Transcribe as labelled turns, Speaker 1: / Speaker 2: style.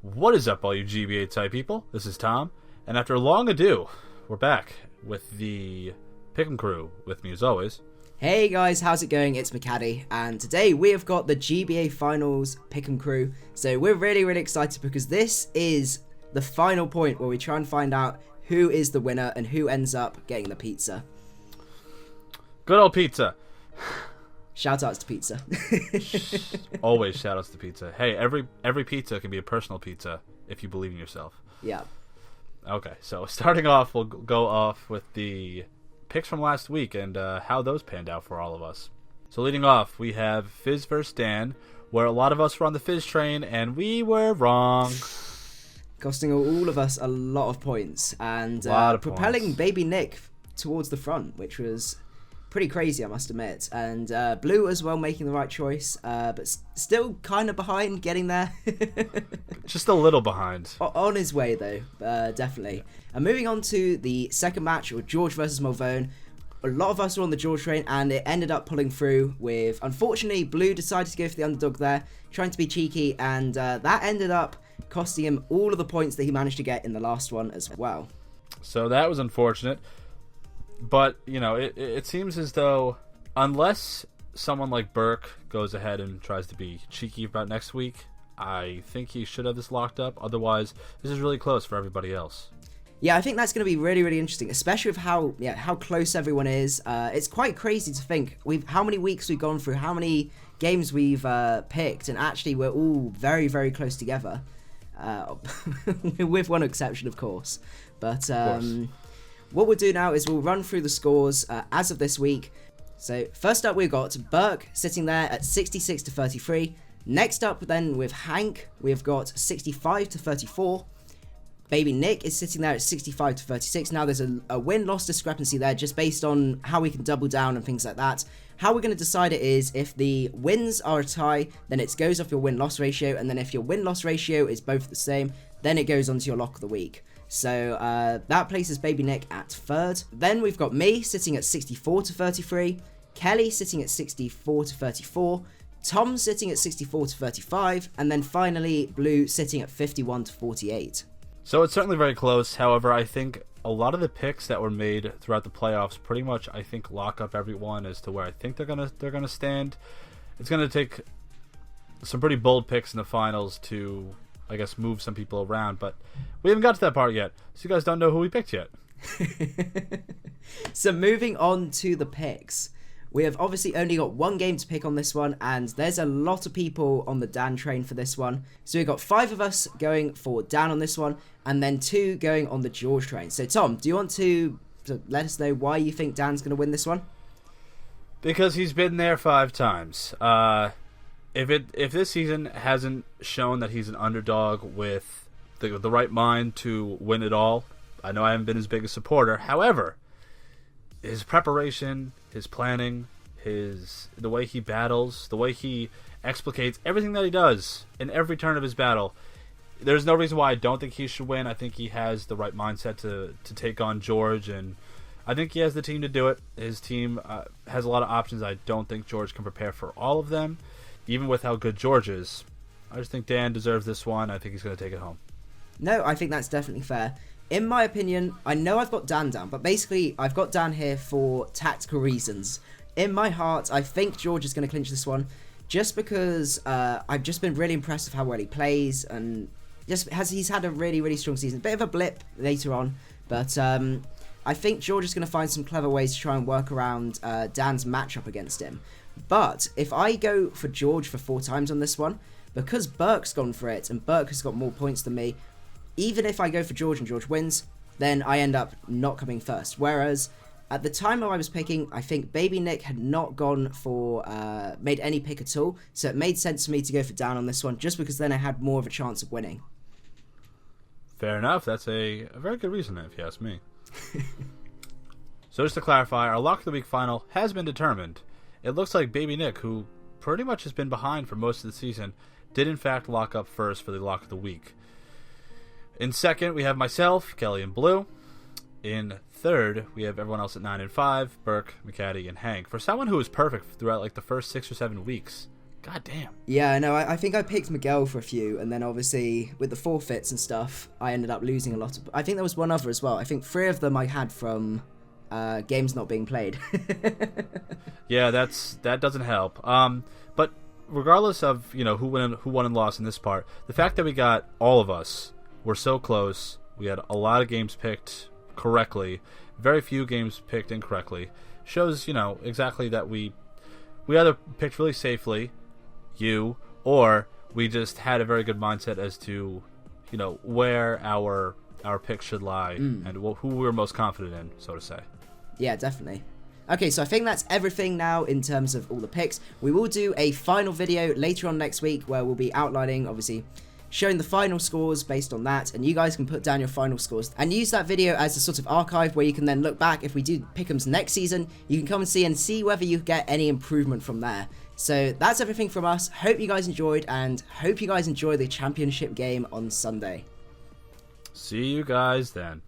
Speaker 1: What is up, all you GBA type people? This is Tom, and after long ado, we're back with the Pick'em crew. With me as always.
Speaker 2: Hey guys, how's it going? It's Macadii, and today we have got the GBA Finals Pick'em crew. So we're really excited because this is the final point where we try and find out who is the winner and who ends up getting the pizza.
Speaker 1: Good old pizza.
Speaker 2: Shout outs to pizza.
Speaker 1: Always shout outs to pizza. Hey, every pizza can be a personal pizza if you believe in yourself.
Speaker 2: Yeah.
Speaker 1: Okay, so starting off, we'll go off with the picks from last week and how those panned out for all of us. So leading off, we have Fizz vs. Dan, where a lot of us were on the Fizz train, and we were wrong.
Speaker 2: Costing all of us a lot of points, and propelling points. Baby Nick towards the front, which was pretty crazy, I must admit. And Blue as well, making the right choice, but still kind of behind, getting there.
Speaker 1: Just a little behind.
Speaker 2: On his way, though, definitely. And moving on to the second match, with George versus Malvone. A lot of us were on the George train, and it ended up pulling through with, unfortunately, Blue decided to go for the underdog there, trying to be cheeky, and that ended up costing him all of the points that he managed to get in the last one as well.
Speaker 1: So that was unfortunate. But, you know, it seems as though unless someone like Burke goes ahead and tries to be cheeky about next week, I think he should have this locked up. Otherwise, this is really close for everybody else.
Speaker 2: Yeah, I think that's going to be really interesting, especially with how close everyone is. It's quite crazy to think how many weeks we've gone through, how many games we've picked, and actually we're all very close together. With one exception, of course. But what we'll do now is we'll run through the scores as of this week. So first up, we've got Burke sitting there at 66 to 33. Next up then with Hank, we've got 65 to 34. Baby Nick is sitting there at 65 to 36. Now there's a win-loss discrepancy there just based on how we can double down and things like that. How we're going to decide it is if the wins are a tie, then it goes off your win-loss ratio, and then if your win-loss ratio is both the same, then it goes onto your lock of the week. So that places Baby Nick at third. Then we've got me sitting at 64 to 33, Kelly sitting at 64 to 34, Tom sitting at 64 to 35, and then finally Blue sitting at 51 to 48.
Speaker 1: So it's certainly very close. However, I think a lot of the picks that were made throughout the playoffs pretty much, I think, lock up everyone as to where I think they're gonna stand. It's gonna take some pretty bold picks in the finals to, I guess, move some people around, but we haven't got to that part yet, so you guys don't know who we picked yet.
Speaker 2: So moving on to the picks. We have obviously only got one game to pick on this one, and there's a lot of people on the Dan train for this one. So we've got 5 of us going for Dan on this one, and then 2 going on the George train. So Tom, do you want to let us know why you think Dan's going to win this one?
Speaker 1: Because he's been there 5 times. If this season hasn't shown that he's an underdog with the right mind to win it all, I know I haven't been his biggest supporter. However, his preparation, his planning, the way he battles, the way he explicates everything that he does in every turn of his battle, there's no reason why I don't think he should win. I think he has the right mindset to take on George, and I think he has the team to do it. His team has a lot of options. I don't think George can prepare for all of them, even with how good George is. I just think Dan deserves this one. I think he's going to take it home.
Speaker 2: No, I think that's definitely fair. In my opinion, I know I've got Dan down, but basically I've got Dan here for tactical reasons. In my heart, I think George is going to clinch this one, just because I've just been really impressed with how well he plays, and he's had a really strong season. Bit of a blip later on, but I think George is going to find some clever ways to try and work around Dan's matchup against him. But if I go for George for 4 times on this one, because Burke's gone for it, and Burke has got more points than me, even if I go for George and George wins, then I end up not coming first. Whereas at the time I was picking, I think Baby Nick had not gone for made any pick at all, so it made sense for me to go for Dan on this one, just because then I had more of a chance of winning.
Speaker 1: Fair enough. That's a very good reason, if you ask me. So just to clarify, our Lock of the Week final has been determined. It looks like Baby Nick, who pretty much has been behind for most of the season, did in fact lock up first for the Lock of the Week. In second, we have myself, Kelly, and Blue. In third, we have everyone else at 9 and 5, Burke, Macadii, and Hank. For someone who was perfect throughout like the first 6 or 7 weeks, God damn.
Speaker 2: Yeah, no, I think I picked Miguel for a few, and then obviously with the forfeits and stuff, I ended up losing a lot of... I think there was one other as well. I think 3 of them I had from games not being played.
Speaker 1: Yeah, that doesn't help. But regardless of, you know, who won and lost in this part, the fact that we got all of us were so close, we had a lot of games picked correctly, very few games picked incorrectly, shows, you know, exactly that we either picked really safely, or we just had a very good mindset as to, you know, where our picks should lie and who we were most confident in, so to say.
Speaker 2: Yeah, definitely. Okay, so I think that's everything now in terms of all the picks. We will do a final video later on next week where we'll be outlining, obviously, showing the final scores based on that, and you guys can put down your final scores and use that video as a sort of archive where you can then look back. If we do pick'ems next season, you can come and see whether you get any improvement from there. So that's everything from us. Hope you guys enjoyed, and hope you guys enjoy the championship game on Sunday.
Speaker 1: See you guys then.